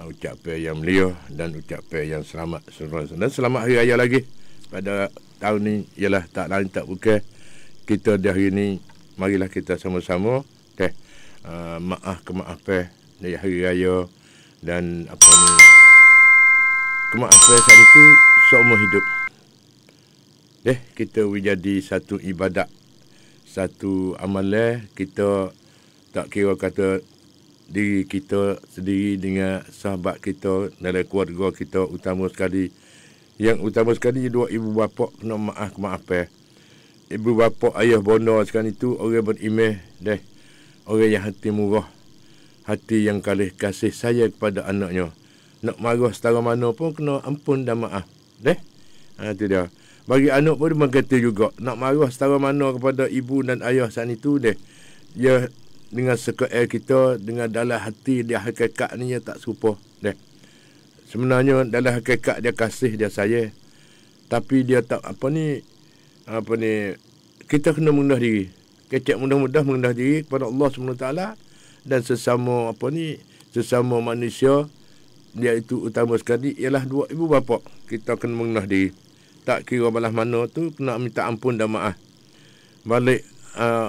ucapan yang mulia dan ucapan yang selamat dan selamat hari raya lagi pada tahun ni. Ialah tak lain tak bukan kita di hari ni, marilah kita sama-sama kemaafan dari hari raya dan kemaafan saat itu seumur hidup. Kita jadi satu ibadat, satu amalan. Kita tak kira kata diri kita sendiri dengan sahabat kita dalam keluarga kita. Yang utama sekali dua ibu bapa kena maafkan. Ibu bapa, ayah, bonda sekarang itu orang beriman, orang yang hati murah, hati yang kalih kasih sayang kepada anaknya. Nak marah setara mana pun kena ampun dan maaf. Itu dia. Bagi anak pun dia kata juga, nak marah setara mana kepada ibu dan ayah saat itu, dia dengan sekeal kita, dengan dalam hati dia hakikat ni dia tak serupa. Sebenarnya dalam hakikat dia kasih, dia sayang. Tapi dia tak kita kena mengenal diri. Kecek mudah-mudah mengenal diri kepada Allah SWT dan sesama manusia. Dia itu utama sekali ialah dua ibu bapa. Kita kena mengenal diri. Tak kira balas mana tu kena minta ampun dan maaf. Balik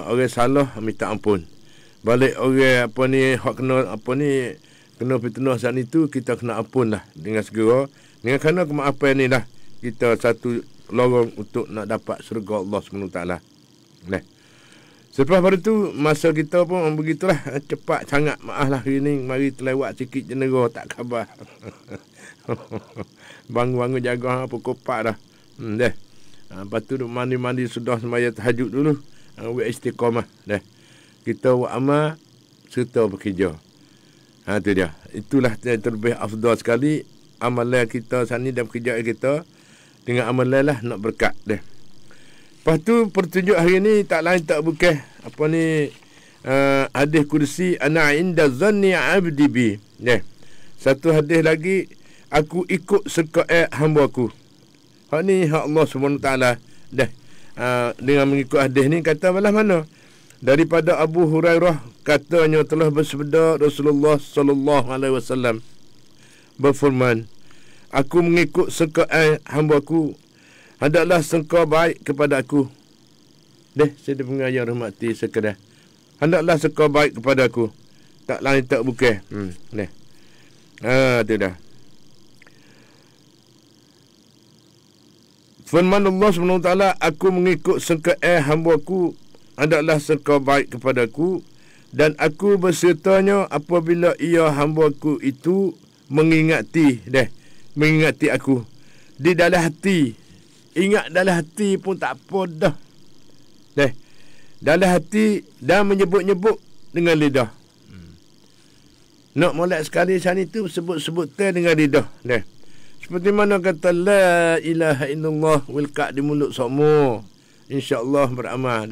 orang salah minta ampun. Balik orang kena fitnah saat itu, kita kena ampun lah dengan segera. Dengan kerana kemaafan ni lah kita satu lorong untuk nak dapat syurga Allah SWT. Selepas pada tu masa kita pun begitulah, cepat sangat. Maaf lah hari ni mari terlewat sikit jenera tak khabar. Bangun-bangun jaga pukul 4 dah. Lepas tu mandi-mandi sudah sembahyang tahajud dulu. Buat istiqamah. Kita buat amal serta bekerja. Itu dia. Itulah yang terlebih afdal sekali amalan kita sani dan pekerjaan kita. Dengan amalan lah nak berkat. Lepas tu pertunjuk hari ni tak lain tak bukan hadis kursi, ana inda zanni abdi bi. Satu hadis lagi, aku ikut sekeal hamba aku. Hak ni hak Allah SWT. Dengan mengikut hadis ni kata balas mana? Daripada Abu Hurairah katanya telah bersabda Rasulullah sallallahu alaihi wasallam berfirman, aku mengikut sekeal hamba aku, hendaklah sangka baik kepada aku. Saya pengajar rahmati sekadar. Hendaklah sangka baik kepada aku. Tak lain tak bukan. Itu dah. Firman Allah SWT, aku mengikut sekeal hamba aku, hendaklah sangka baik kepada aku, dan aku bersertanya apabila ia hamba aku itu mengingati aku di dalam hati. Ingat dalam hati pun tak apa dah. Dalam hati dan menyebut-nyebut dengan lidah. Nak molek sekali sana itu sebut-sebut dengan lidah. Seperti mana kata la ilaha illallah wilka di mulut semua. InsyaAllah beramal.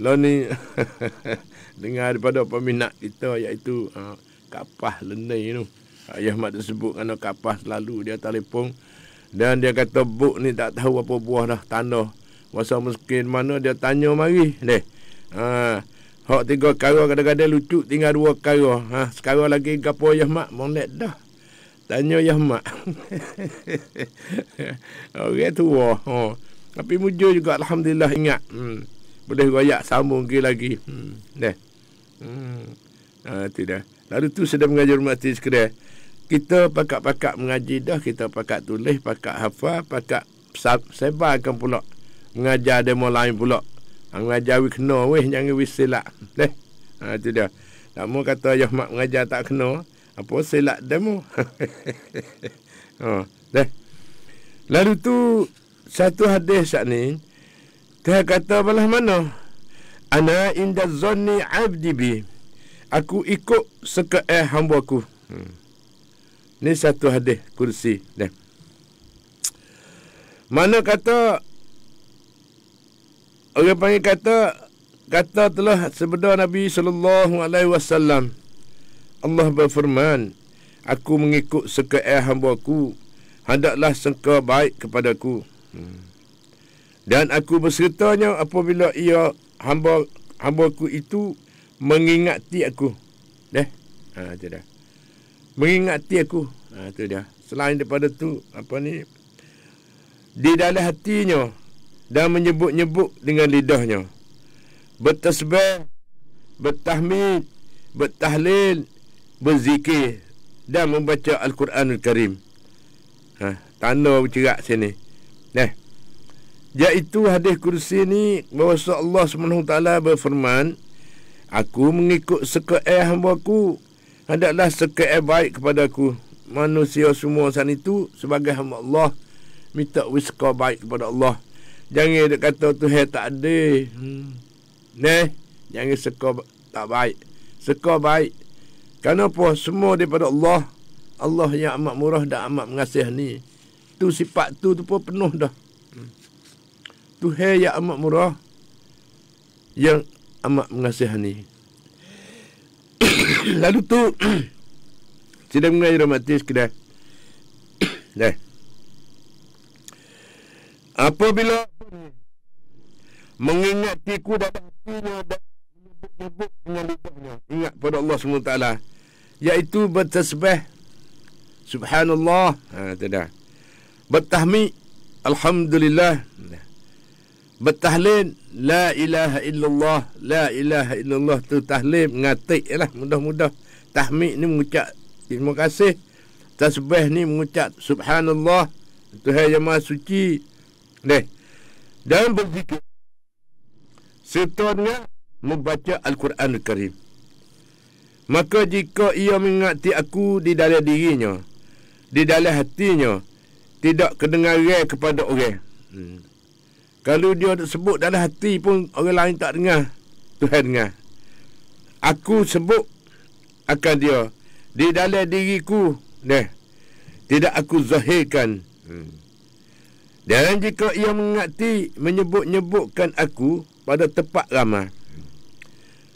Lah ni dengar daripada peminat kita, iaitu Kapah Lenai tu. Ayah mak tersebut kerana Kapah selalu dia telefon. Dan dia kata buk ni tak tahu apa buah dah tanah. Masa miskin mana dia tanya mari. Hak 3 kara kadang-kadang lucu, tinggal 2 kara. Sekarang lagi gapo ayah mak molek dah. Tanya ayah mak. Orang tua. Tapi mujur juga alhamdulillah ingat. Boleh royak sambung lagi. Itu dah. Lalu tu sedang mengajar mati sekadar. Kita pakat-pakat mengaji dah, kita pakat tulis, pakat hafal, pakat sebarkan pula. Mengajar demo lain pula. Mengajar kena jangan silap. Itu dia. Tak mau kata ayah mak mengajar tak kena. Apa silap demo. Lalu tu satu hadis saat ni, dia kata balas mana? Ana inda zanni abdi bi. Aku ikut sekeal hamba aku. Ni satu hadis kursi. Mana kata orang panggil kata telah sabda Nabi sallallahu alaihi wasallam. Allah berfirman, aku mengikut sekeal hamba aku, hendaklah sangka baik kepadaku. Dan aku bersertanya apabila ia hambaku itu mengingati aku. Itu dah. mengingati aku. Itu dia. Selain daripada tu, di dalam hatinya dan menyebut-nyebut dengan lidahnya, bertasbih, bertahmid, bertahlil, berzikir dan membaca Al-Quranul Karim. Tanda bercerak sini. Iaitu hadis kursi ni, bahawa Allah SWT berfirman, aku mengikut sekalian hamba aku, hendaklah sekalian baik kepada aku. Manusia semua sana itu sebagai hamba Allah, minta wisqa baik kepada Allah. Jangan dia kata Tuhan tak ada. Jangan seka tak baik. Seka baik. Kenapa? Semua daripada Allah. Allah yang amat murah dan amat mengasihani. Tu sifat tu pun penuh dah. Tuhan yang amat murah, yang amat mengasihani. Lalu tu tidak mengajar mati sekedar. Apabila mengingatiku dalam hatinya dan menyebut dengan lidahnya, ingat pada Allah SWT, iaitu bertasbih subhanallah, bertahmid alhamdulillah, bertahlil la ilaha illallah, la ilaha illallah. Tu tahlil ngatik lah, mudah-mudah. Tahmid ni mengucap terima kasih, tasbih ni mengucap subhanallah, Tuhan yang maha suci. Dan berzikir serta dengan membaca Al-Quranul Karim. Maka jika ia mengingati aku di dalam dirinya, di dalam hatinya, tidak kedengaran kepada orang. Kalau dia sebut dalam hati pun orang lain tak dengar, Tuhan dengar. Aku sebut akan dia di dalam diriku, tidak aku zahirkan. Dan jika ia mengingati, menyebut-nyebutkan aku pada tempat ramai,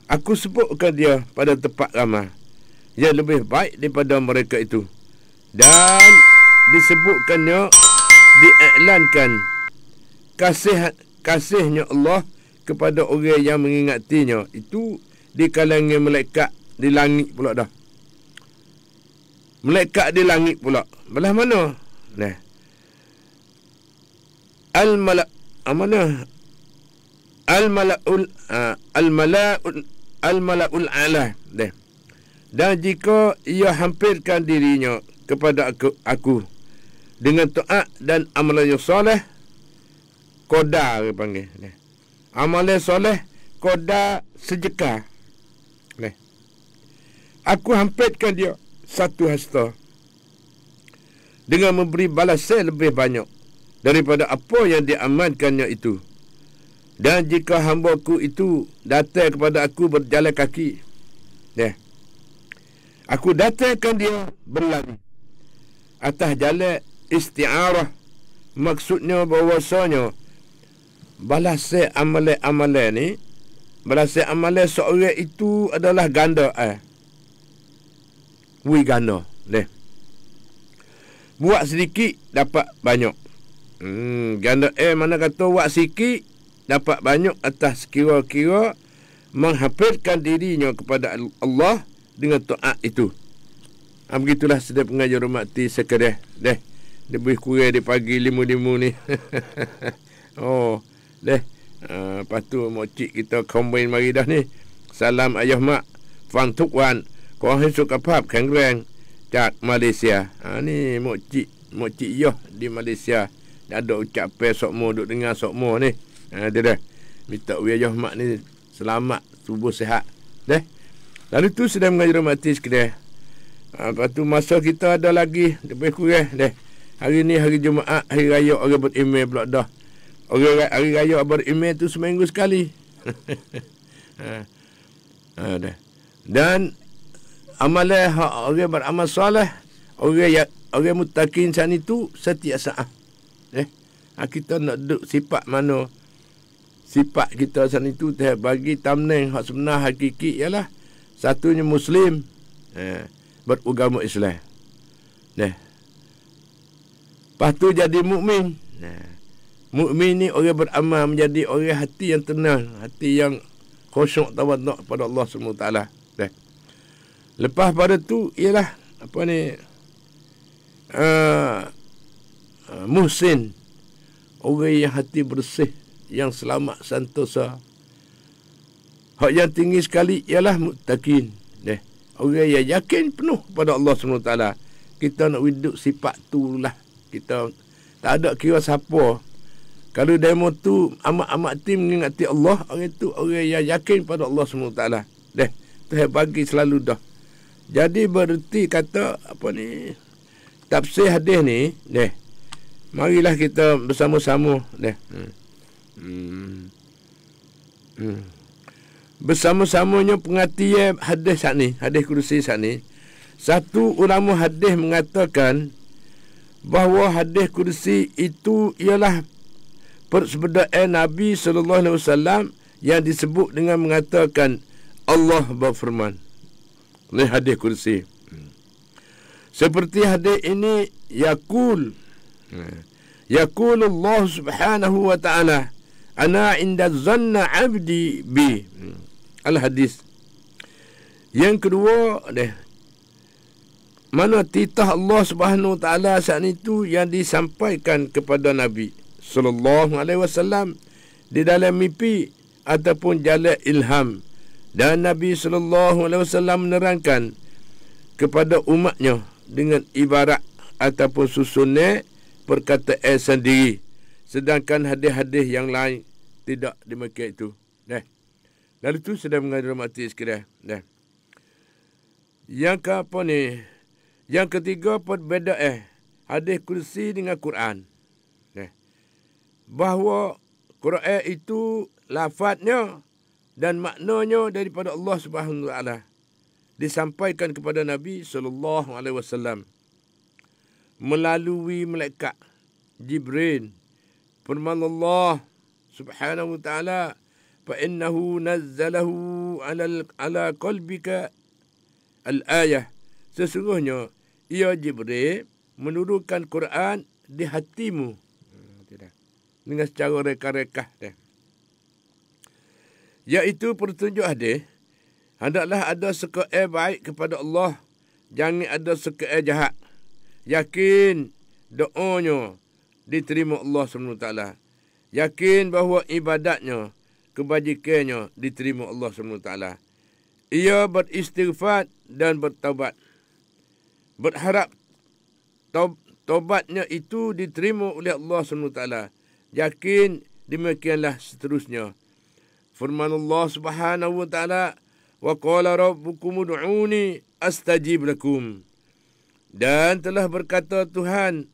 aku sebutkan dia pada tempat ramai yang lebih baik daripada mereka itu. Dan disebutkannya, diiklankan kasihnya Allah kepada orang yang mengingatinya. Itu di kalangan malaikat di langit pula dah. Malaikat di langit pula. Belah mana? Al-mala'ul a'la. Dan jika ia hampirkan dirinya kepada aku dengan taat dan amalan yang soleh, koda dia panggil. Amalan soleh, koda sejekah. Aku hampirkan dia satu hasta dengan memberi balasan lebih banyak daripada apa yang diamankannya itu. Dan jika hamba-Ku itu datang kepada aku berjalan kaki, aku datangkan dia berlari atas jalan isti'arah. Maksudnya bahawasanya balasan amalan-amalan ni, balasan amalan seorang itu adalah ganda. Ganda. Buat sedikit dapat banyak. Ganda mana kata buat sikit dapat banyak atas kira-kira menghampirkan dirinya kepada Allah dengan taat itu. Begitulah sedap pengajar hormati sekalian. Lebih kurang di pagi 5 ni. Lepas tu mokcik kita combine mari dah ni. Salam ayah mak, Fang Tuk Wan, Kau Hesuk Kapap, Kangrang, Cak Malaysia. Ni mokcik Yoh di Malaysia. Ada ucapan sokmo, duk dengar sokmo ni. Dia dah minta ayah mak ni selamat, tubuh sihat. Lalu tu sedang mengajar mati sekalian. Lepas tu masa kita ada lagi lebih kurang. Hari ni hari Jumaat, hari raya orang beriman pula dah. Hari raya beriman tu seminggu sekali. Dan amalan orang beramal soleh, orang muttaqin sana itu setiap saat. Kita nak duduk sifat mana? Sifat kita sana itu bagi thumbnail hak sebenar hakiki ialah satunya Muslim, beragama Islam. Lepas tu jadi mukmin. Mukmin ni orang beramal, menjadi orang hati yang tenang, hati yang khusyuk tawaduk pada Allah SWT. Lepas pada tu ialah apa ni muhsin, orang yang hati bersih, yang selamat santosa. Hak yang tinggi sekali ialah muttaqin. Orang yang yakin penuh pada Allah SWT. Kita nak hidup sifat tu lah. Kita tak ada kira siapa. Kalau demo tu amat-amat mengingati Allah, orang tu orang yang yakin pada Allah SWT. Tuhan bagi selalu dah. Jadi bererti kata apa ni, tafsir hadis ni, marilah kita bersama-sama bersama-samanya pengertian hadis saat ni, hadis kursi saat ni. Satu ulama hadis mengatakan bahawa hadis kursi itu ialah persebedaan Nabi SAW yang disebut dengan mengatakan Allah berfirman. Oleh hadis kursi. Seperti hadis ini yaqul Allah subhanahu wa ta'ala ana inda zanna abdi bi. Al-hadis. Yang kedua, mana titah Allah Subhanahu Wa Taala saat itu yang disampaikan kepada Nabi sallallahu alaihi wasallam di dalam mimpi ataupun jalan ilham, dan Nabi sallallahu alaihi wasallam menerangkan kepada umatnya dengan ibarat ataupun susunan perkataan sendiri, sedangkan hadis-hadis yang lain tidak demikian itu. Lalu tu sedang mengajar mati sekalian. Yang ke apa ni? Yang ketiga perbezaan hadis kursi dengan Quran. Bahawa Quran itu lafaznya dan maknanya daripada Allah Subhanahu Wa Taala disampaikan kepada Nabi sallallahu alaihi wasallam melalui malaikat Jibril. Firman Allah Subhanahu Wa Taala, فَإِنَّهُ نَزَّلَهُ عَلَى قَلْبِكَ الْآيَةِ. Sesungguhnya ia Jibril menurunkan Quran di hatimu dengan secara reka-reka. Iaitu pertunjuk hadis, hendaklah ada seke'ai baik kepada Allah, jangan ada seke'ai jahat. Yakin doanya diterima Allah SWT. Yakin bahawa ibadatnya, kebajikannya diterima Allah SWT. Ia beristighfar dan bertaubat. Berharap taubatnya itu diterima oleh Allah SWT. Yakin demikianlah seterusnya. Firman Allah Subhanahu Wa Taala, wa qala rabbukum ud'uni astajib lakum. Dan telah berkata Tuhan,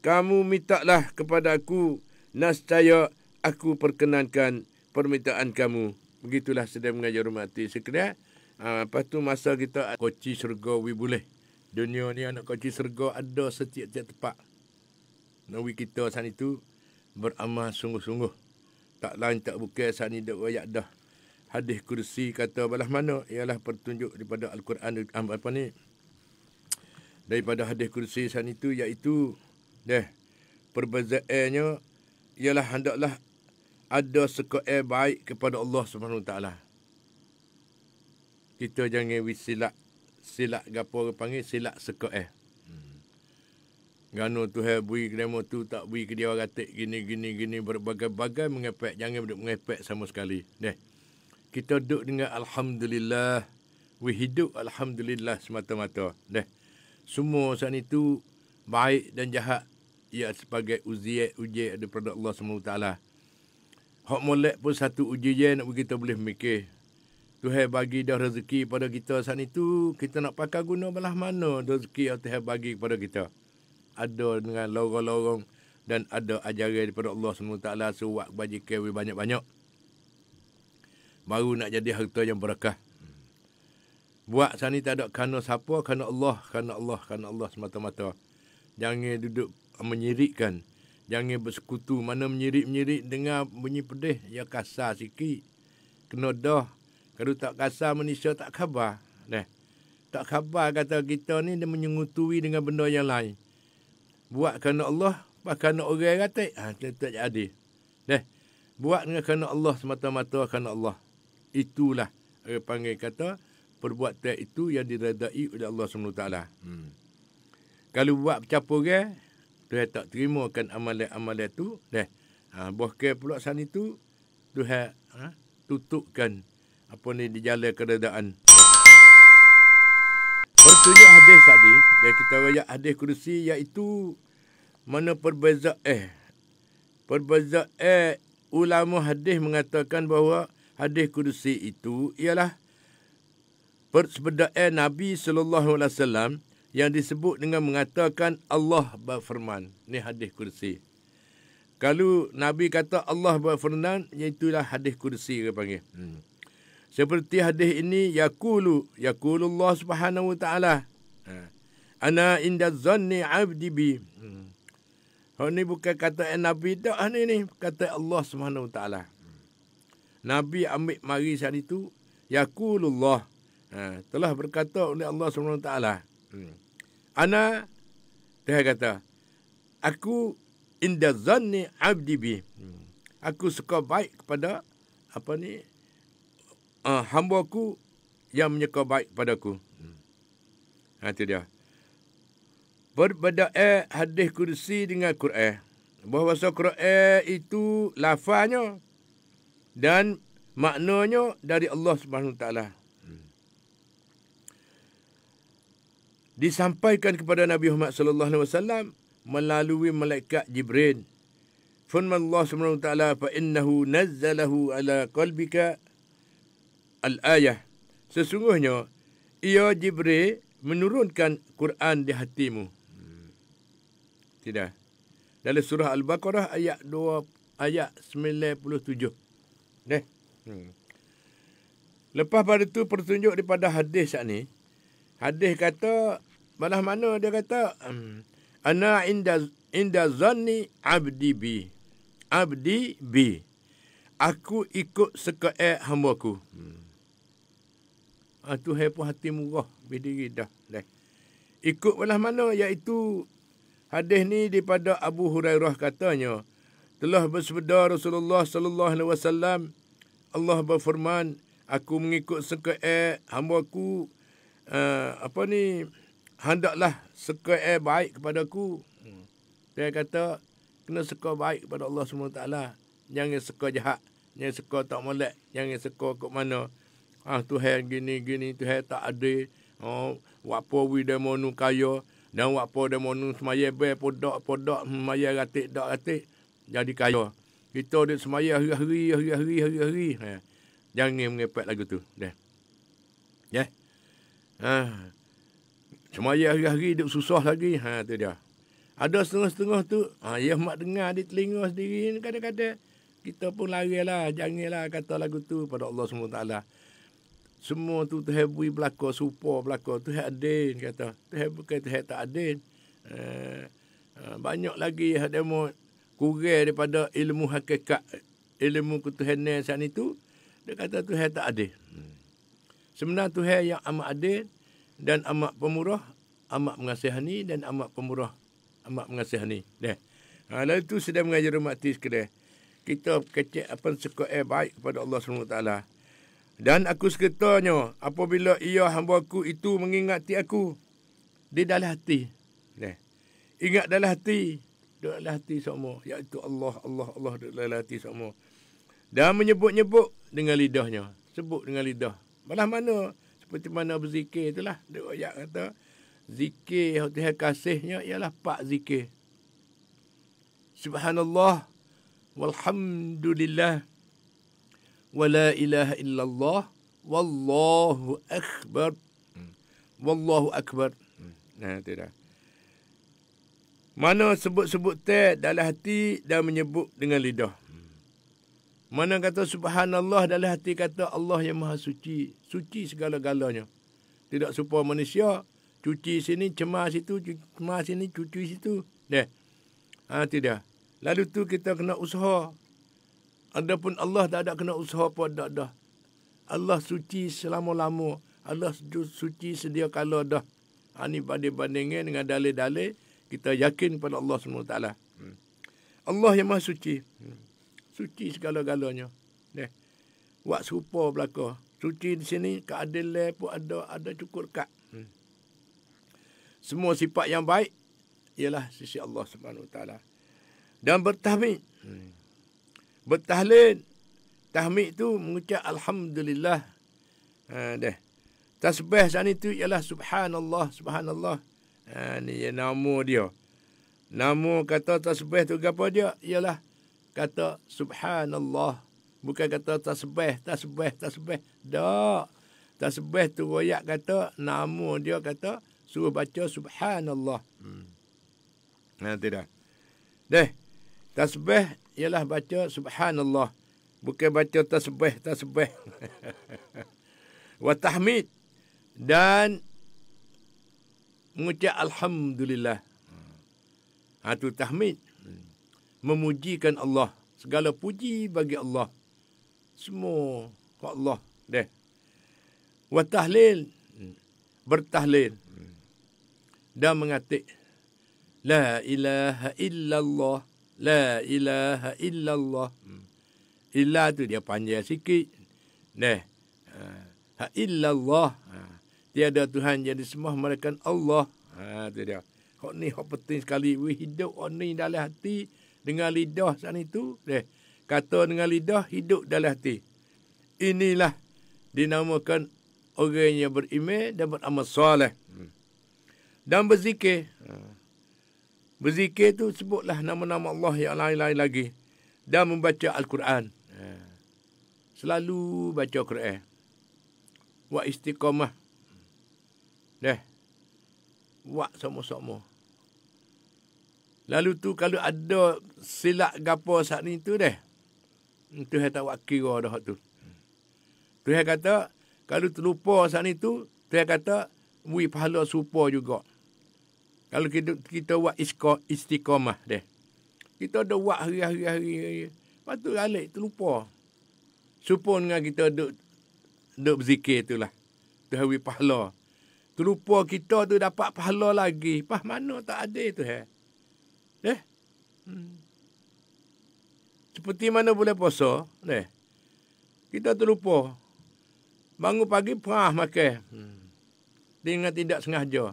kamu mintalah kepada aku, nescaya aku perkenankan permintaan kamu. Begitulah sedang mengajar mati sekalian. Lepas tu masa kita koci syurga boleh. Dunia ni anak koci syurga ada setiap-tiap tempat. Nabi kita saat itu beramal sungguh-sungguh. Tak lain tak bukan saat ni dak royak dah. Hadis kursi kata belah mana ialah petunjuk daripada Al-Quran apa ni? Daripada hadis kursi saat itu iaitu perbezaannya ialah hendaklah ada seke'ai baik kepada Allah Subhanahu Wa Taala. Kita jangan silap gapo orang panggil silap seke'ai. Gano Tuhan bui kedemo tu tak bui ke dia ratik gini berbagai-bagai mengepek, jangan duduk mengepek sama sekali. Kita duduk dengan alhamdulillah, hidup alhamdulillah semata-mata. Semua saat itu baik dan jahat ia sebagai ujian daripada Allah Subhanahu Wa Taala. Hak molek pun satu ujian nak kita boleh mikir. Tuhan bagi dah rezeki pada kita saat itu, kita nak pakai guna belah mana rezeki yang Tuhan bagi kepada kita. Ada dengan lorong-lorong dan ada ajaran daripada Allah SWT suwak bajikan banyak-banyak. Baru nak jadi harta yang berkah. Buat saat ni tak ada kerana siapa, kerana Allah semata-mata. Jangan duduk menyirikkan. Jangan bersekutu. Mana menyirik-menyirik dengar bunyi pedih, ya kasar sikit. Kena dah. Kalau tak kasar, manusia tak khabar. Tak khabar kata kita ni dia menyengutui dengan benda yang lain. Buat kerana Allah, kerana orang kata, tak jadi. Buat dengan kerana Allah semata-mata kerana Allah. Itulah orang panggil kata perbuatan itu yang diredai oleh Allah SWT. Kalau buat bercampur Tuhan tak terimakan amalan-amalan tu. Bahkan pula sana itu Tuhan tutupkan di jalan keredaan. Pertunjuk hadis tadi, dan kita rayak hadis kursi, iaitu mana perbezaan ulama hadis mengatakan bahawa hadis kursi itu ialah persebedaan Nabi SAW yang disebut dengan mengatakan Allah berfirman. Ini hadis kursi. Kalau Nabi kata Allah berfirman, iaitulah hadis kursi dia panggil. Seperti hadis ini, yaqulullah subhanahu wa ta'ala, ana inda zanni abdi bi. Ini bukan kata Nabi dak, ini kata Allah subhanahu wa ta'ala. Nabi ambil mari saat itu, yaqulullah, telah berkata oleh Allah subhanahu wa ta'ala. Ana, dia kata, aku inda zanni abdi bi. Aku suka baik kepada hamba-Ku yang menyuka baik padaku. Itu dia. Perbezaan hadis kursi dengan Quran. Bahawa Quran itu lafaznya dan maknanya dari Allah Subhanahu Wa Taala. Disampaikan kepada Nabi Muhammad sallallahu alaihi wasallam melalui malaikat Jibril. Firman Allah Subhanahu Wa Taala, fa innahu nazzalahu ala qalbika al-ayah. Sesungguhnya ia Jibril menurunkan Quran di hatimu. Tidak. Dalam surah Al-Baqarah ayat 97. Lepas pada itu pertunjuk daripada hadis saat ni. Hadis kata, malah mana dia kata, ana inda zanni abdi bi. Aku ikut seka'e hamba-Ku. Tuhan pun hati murah berdiri dah. Ikut malah mana, iaitu hadis ni daripada Abu Hurairah katanya, telah bersabda Rasulullah sallallahu alaihi wasallam, Allah berfirman, aku mengikut seka'e hamba-Ku, hendaklah seka'e baik kepadaku. Dia kata kena suka baik kepada Allah SWT. Jangan suka jahat, jangan suka tak molek, jangan suka kok mana. Tuhan gini, Tuhan tak adil. Wapo wi demo nu kaya dan wapo demo nu semaya be podok semaya ratik jadi kaya. Kita duk semaya hari. Jangan mengepek lagu tu. Semaya hari-hari duk susah lagi. Tu dia. Ada setengah-setengah tu, ya mak dengar di telinga sendiri, kadang-kadang kita pun larilah, janganlah kata lagu tu pada Allah SWT. Semua tu Tuhan beri belaka, supa belaka, Tuhan adil, kata. Tuhan bukan Tuhan tak adil. Banyak lagi demo kurang daripada ilmu hakikat, ilmu ketuhanan saat itu, dia kata Tuhan tak adil. Sebenarnya Tuhan yang amat adil dan amat pemurah, amat mengasihani dan amat pemurah, amat mengasihani. Lalu itu sedang mengajar mati sekalian. Kita kecek apa suka baik kepada Allah SWT. Dan aku seketanya, apabila ia hamba-Ku itu mengingati aku di dalam hati. Ingat dalam hati. Dalam hati semua. Iaitu Allah di dalam hati semua. Dan menyebut-nyebut dengan lidahnya. Sebut dengan lidah. Malah mana? Seperti mana berzikir itulah. Dia ayat kata, zikir Tuhan kasihnya ialah 4 zikir. Subhanallah, walhamdulillah, wa la ilaha illallah, wallahu akbar. Wallahu akbar. Itu dah. Mana sebut-sebut dalam hati dan menyebut dengan lidah. Mana kata subhanallah dalam hati kata Allah yang maha suci. Suci segala-galanya. Tidak serupa manusia. Cuci sini, cemar situ, cemar sini, cuci situ. Tidak. Lalu tu kita kena usaha. Adapun Allah tak ada kena usaha apa dah. Allah suci selama-lama. Allah suci sedia kala dah. Ini banding-bandingnya dengan dalil-dalil. Kita yakin pada Allah SWT. Allah yang maha suci. Suci segala-galanya. Buat serupa belaka. Suci di sini, keadilan pun ada cukup dekat. Semua sifat yang baik ialah sisi Allah Subhanahu Wa Taala. Dan bertahmid. Bertahlil. Tahmid tu mengucap Alhamdulillah. Tasbih saat itu ialah Subhanallah, Subhanallah. Ni nama dia. Nama kata tasbih tu apa dia? Ialah kata Subhanallah. Bukan kata tasbih. Tak. Tasbih tu royak kata, nama dia kata, suruh baca Subhanallah. Tidak. Tasbih ialah baca Subhanallah. Bukan baca tasbih. Wa tahmid. Dan mengucap Alhamdulillah. Itu tahmid. Memujikan Allah. Segala puji bagi Allah. Semua ke Allah. Wa tahlil. Bertahlil. Dan mengatik. La ilaha illallah. La ilaha illallah. Illa tu dia panjang sikit. Illallah. Tiada Tuhan yang disembah melainkan Allah. Tu dia. Hak ni hak penting sekali. Hidup hak ni dalam hati dengan lidah saat itu. Kata dengan lidah, hidup dalam hati. Inilah dinamakan orang yang beriman dan beramal soleh. Dan berzikir. Berzikir tu sebutlah nama-nama Allah yang lain-lain lagi. Dan membaca Al-Quran. Selalu baca Quran. Wa istiqamah. Buat sama-sama. Lalu tu kalau ada silap gapo saat ni tu Tuhan tak buat kira dah tu. Tuhan kata, kalau terlupa saat ni tu, Tuhan kata, beri pahala serupa juga. Kalau kita buat istiqamah kita ada buat hari-hari. Lepas tu balik, terlupa. Serupa dengan kita duk berzikir tu lah. Tuhan beri pahala. Terlupa kita tu dapat pahala lagi. Pas mana tak ada tu Seperti mana boleh puasa, kita terlupa. Bangun pagi perah makan. Dengan tidak sengaja.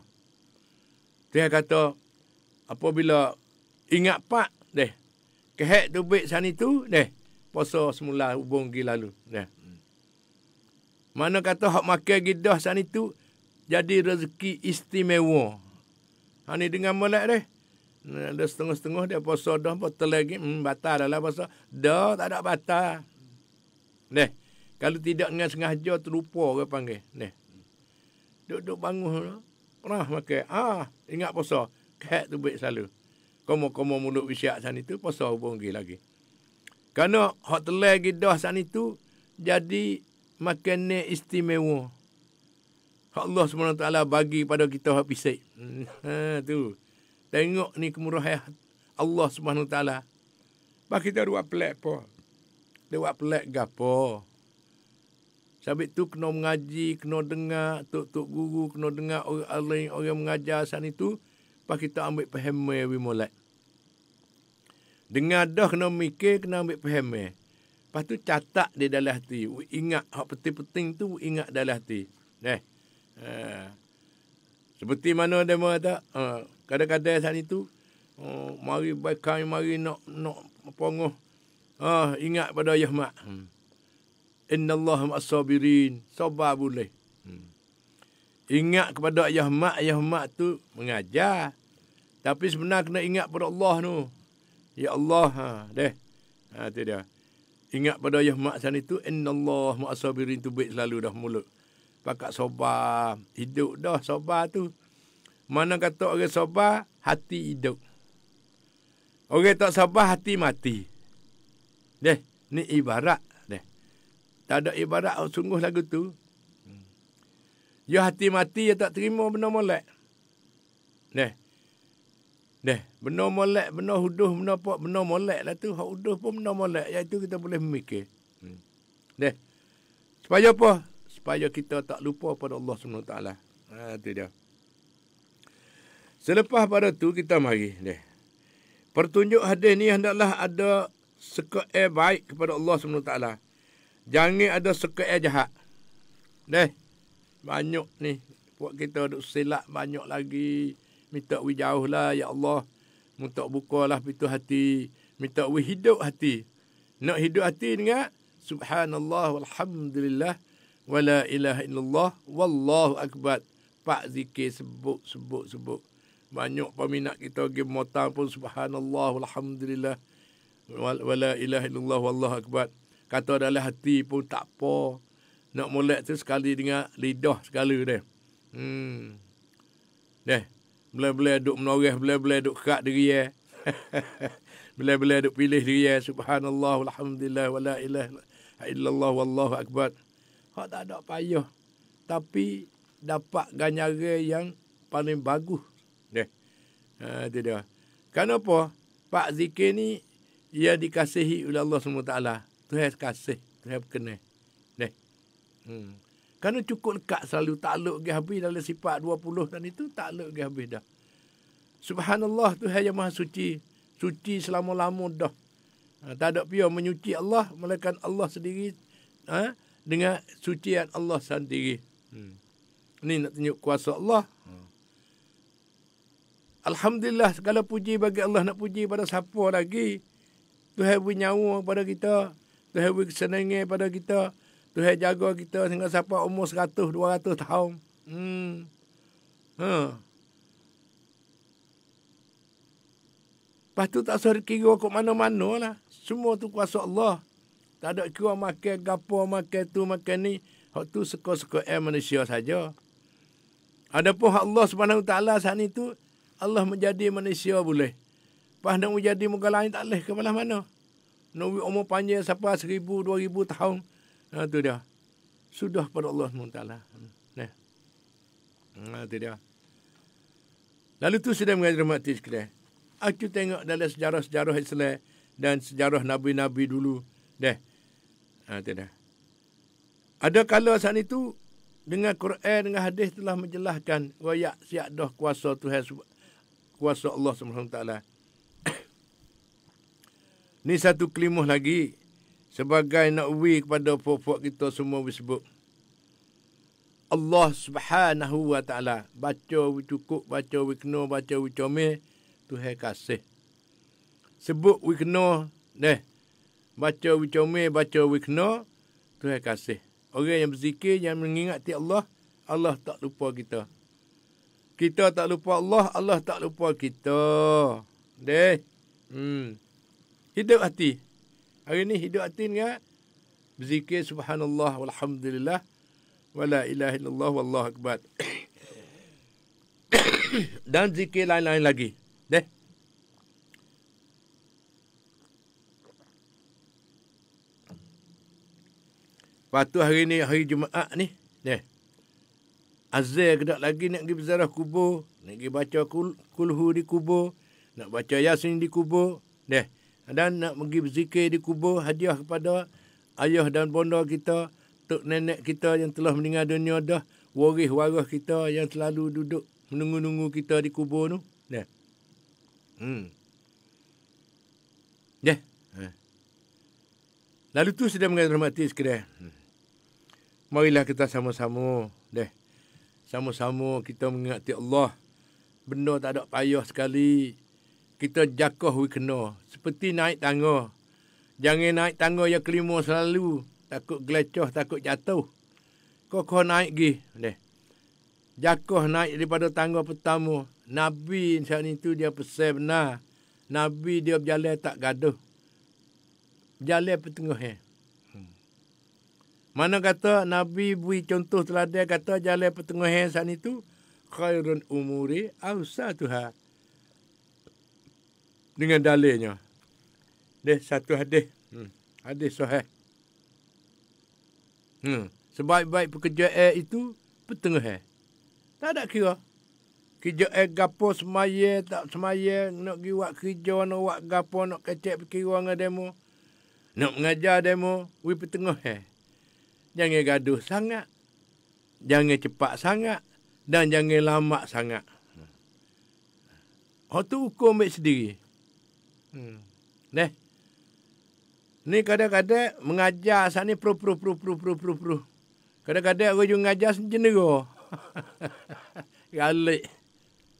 Dia kata, apabila ingat pak, kehek tu baik sana tu, puasa semula hubung pergi lalu. Mana kata hak makan gidah sana tu, jadi rezeki istimewa. Ni dengan molek ada setengah-setengah dia puasa dah, betul lagi, batal dah lah puasa. Dah, tak ada batal. Kalau tidak dengan sengaja terlupa ke panggil. Duduk bangun, pernah makan. Ingat puasa. Kehek tu baik selalu. Komo-komo mulut isyak sana tu, puasa hubung lagi. Kerana hak telai gidah sana tu, jadi makanan istimewa. Allah SWT bagi pada kita hak pisik. Tu. Tengok ni kemurahan Allah SWT. Bah kita buat pelik apa? Dia buat pelik gapo? Sabit tu kena mengaji, kena dengar tok-tok guru, kena dengar orang mengajar sana itu, bah kita ambil faham molek. Dengar dah kena mikir, kena ambil faham. Lepas tu catat di dalam hati. Ingat hak penting-penting tu, ingat dalam hati. Seperti mana dia kata, kadang-kadang saat itu, mari baikkan, mari nak pongoh. Ingat pada Yahmat. Inna Allah ma'as-sabirin. Sabar boleh. Ingat kepada Yahmat tu mengajar. Tapi sebenarnya kena ingat pada Allah tu. Ya Allah. Tu dia. Ingat pada Yahmat sana itu, Inna Allah ma'as-sabirin tu baik selalu dah mulut. Pakat sabar. Hidup dah sabar tu. Mana kata orang sabar, hati hidup. Orang tak sabar, hati mati. Ni ibarat. Tak ada ibarat sungguh lagu tu. Ya hati mati, ya tak terima benda molek. Benda molek, benda huduh, benda apa, benda molek lah tu. Hak huduh pun benda molek. Iaitu kita boleh memikir. Supaya apa? Supaya kita tak lupa pada Allah SWT. Itu dia. Selepas pada tu kita mari. Pertunjuk hadis ni hendaklah ada seke'e baik kepada Allah SWT. Jangan ada seke'e jahat. Deh. Banyak ni. Buat kita duk silap banyak lagi. Minta we jauh lah ya Allah. Minta bukalah pintu hati. Minta we hidup hati. Nak hidup hati dengar. Subhanallah walhamdulillah. Wala ilaha illallah. Wallahu akbar. Pak zikir sebut. Banyak peminat kita pergi motang pun subhanallah walhamdulillah. Wala ilaha illallah wallahu akbar. Kata dalam hati pun tak apa. Nak molek tu sekali dengan lidah sekali dia. Deh. Bila-bila duk menoreh, bila-bila duk kerak diri ya. Bila-bila duk pilih diri ya. Subhanallah walhamdulillah wala ilaha illallah wallahu akbar. Hak tak ada payah. Tapi dapat ganjaran yang paling bagus. Deh. Itu dia. Kenapa? Pak zikir ni ia dikasihi oleh Allah SWT. Tuhan kasih, Tuhan berkenan. Deh. Kerana cukup lekat selalu takluk pergi habis dalam sifat 20 dan itu takluk pergi habis dah. Subhanallah Tuhan yang maha suci. Suci selama-lama dah. Tak ada pihak menyuci Allah, melainkan Allah sendiri dengan sucian Allah sendiri. Ni nak tunjuk kuasa Allah. Alhamdulillah segala puji bagi Allah. Nak puji pada siapa lagi? Tuhan beri nyawa pada kita. Tuhan beri kesenangan pada kita. Tuhan jaga kita sehingga sampai umur 100, 200 tahun. Lepas tu tak usah kira kok mana-mana lah. Semua tu kuasa Allah. Tak ada kira makan gapo, makan tu, makan ni. Hak tu suka-suka manusia saja. Adapun hak Allah Subhanahu Taala saat ni tu, Allah menjadi manusia boleh. Lepas nak menjadi muka lain tak boleh ke belah mana. Nak umur panjang sampai 1000, 2000 tahun. Itu dia. Sudah pada Allah SWT. Itu dia. Lalu tu sudah mengajar mati sekalian. Aku tengok dalam sejarah-sejarah Islam dan sejarah Nabi-Nabi dulu. Itu dia. Ada kala saat itu, dengan Quran, dengan hadis telah menjelaskan wayak siap dah kuasa Tuhan, kuasa Allah SWT. Ni satu kelimah lagi. Sebagai nak wi kepada puak-puak kita semua disebut. Allah Subhanahu wa Ta'ala. Baca wi cukup, baca wi kena, baca wi comel. Tuhan kasih. Sebut wi kena. Baca wi comel, baca wi kena. Tuhan kasih. Orang yang berzikir, yang mengingati Allah, Allah tak lupa kita. Kita tak lupa Allah, Allah tak lupa kita. Hidup hati. Hari ni hidup hati dengan berzikir subhanallah walhamdulillah wala ilaha illallah wallahu akbar. Dan zikir lain-lain lagi. Lepas tu hari ni hari Jumaat ni. Azhar kedak lagi nak pergi berziarah kubur, nak pergi baca kulhu di kubur, nak baca yasin di kubur. Dan nak pergi berzikir di kubur, hadiah kepada ayah dan bonda kita, tok nenek kita yang telah meninggal dunia dah, waris-waris kita yang selalu duduk menunggu-nunggu kita di kubur tu. Lalu tu sudah menghormati sekalian. Marilah kita sama-sama, sama-sama kita mengingati Allah. Benda tak ada payah sekali. Kita jakoh we kena. Seperti naik tangga. Jangan naik tangga yang kelima selalu. Takut gelecoh, takut jatuh. Kau naik pergi. Jakoh naik daripada tangga pertama. Nabi saat itu dia pesan benar. Nabi dia berjalan tak gaduh. Berjalan pertengah. Mana kata Nabi beri contoh teladan, kata jalan pertengah saat itu. Khairun umuri awsatuha. Dengan dalilnya. Satu hadis. Hadis sahih. Sebaik-baik pekerjaan itu pertengah. Tak ada kira. Kerjaan gapo semaya, tak semaya, nak pergi buat kerja, nak buat gapo, nak kecek perkira dengan demo. Nak mengajar demo, pertengah. Jangan gaduh sangat. Jangan cepat sangat. Dan jangan lama sangat. Tu hukum baik sendiri. Ni kadang-kadang mengajar saat ni pro. Kadang-kadang orang yang mengajar cenderung. Galik.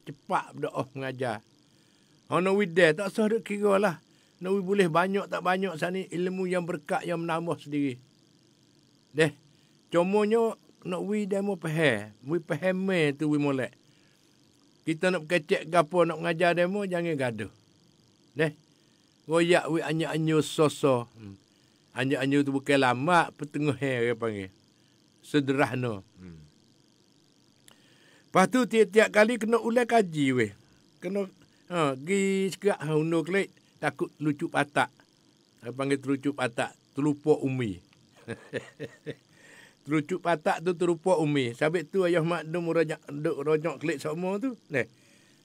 Cepat berdoa mengajar. Nak wideh tak usah duk kira lah. Nak boleh banyak tak banyak sani ilmu yang berkat yang menambah sendiri. Deh. Cumanya nak wideh mau faham. Wi faham tu wi molek. Kita nak kecek gapo nak mengajar demo jangan gaduh. Deh. Royak wi anyu-anyu soso. Anyu-anyu tu bukan lama petengah dia panggil. Sederhana. Lepas tu tiap-tiap kali kena ulai kaji weh. Kena gi sekak undur kelik takut lucu patak. Dia panggil terucuk patak, terlupa umi. Terucuk patak tu terlupa umi. Sabit tu ayah mak duk rojak kelik semua tu.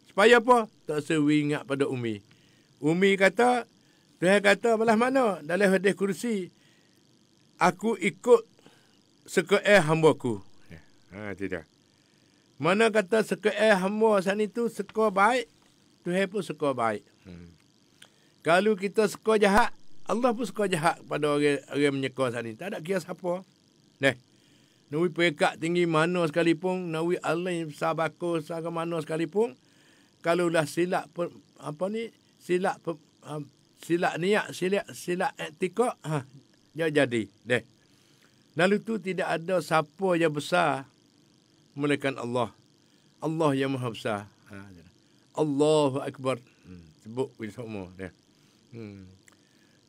Supaya apa? Tak sewi ingat pada umi. Umi kata, Tuhan kata belah mana? Dalam hadis kursi, aku ikut sekeel hamba-Ku. Tidak. Mana kata sekeel hamba sana itu seka baik, Tuhan pun seka baik. Kalau kita seka jahat, Allah pun seka jahat pada orang menyeka sana. Tak ada kira siapa. Nawi pekat tinggi mana sekalipun, nawi Allah yang besar bagus ke mana sekalipun, kalau dah silap silap niat, silap etika, dia jadi. Lalu tu tidak ada siapa yang besar melainkan Allah. Allah yang maha besar. Allahu Akbar. Sebut semua.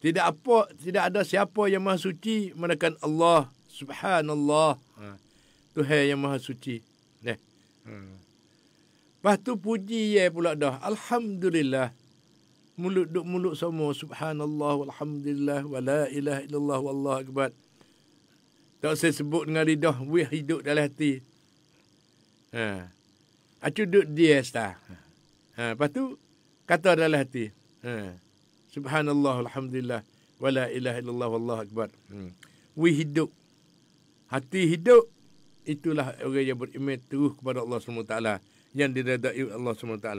Tidak ada siapa yang maha suci melainkan Allah. Subhanallah. Tuhan yang maha suci. Lepas tu puji ye pula dah. Alhamdulillah. Mulut semua. Subhanallah. Walhamdulillah. Wa la ilaha illallah. Wallahu Akbar. Tak saya sebut dengan lidah. Wih hidup dalam hati. Acu duduk dia setah. Lepas tu, kata dalam hati. Subhanallah, alhamdulillah, wa la ilaha illallah, wallahu akbar. Wih hidup. Hati hidup. Itulah orang yang beriman terus kepada Allah SWT. Yang diredai Allah SWT.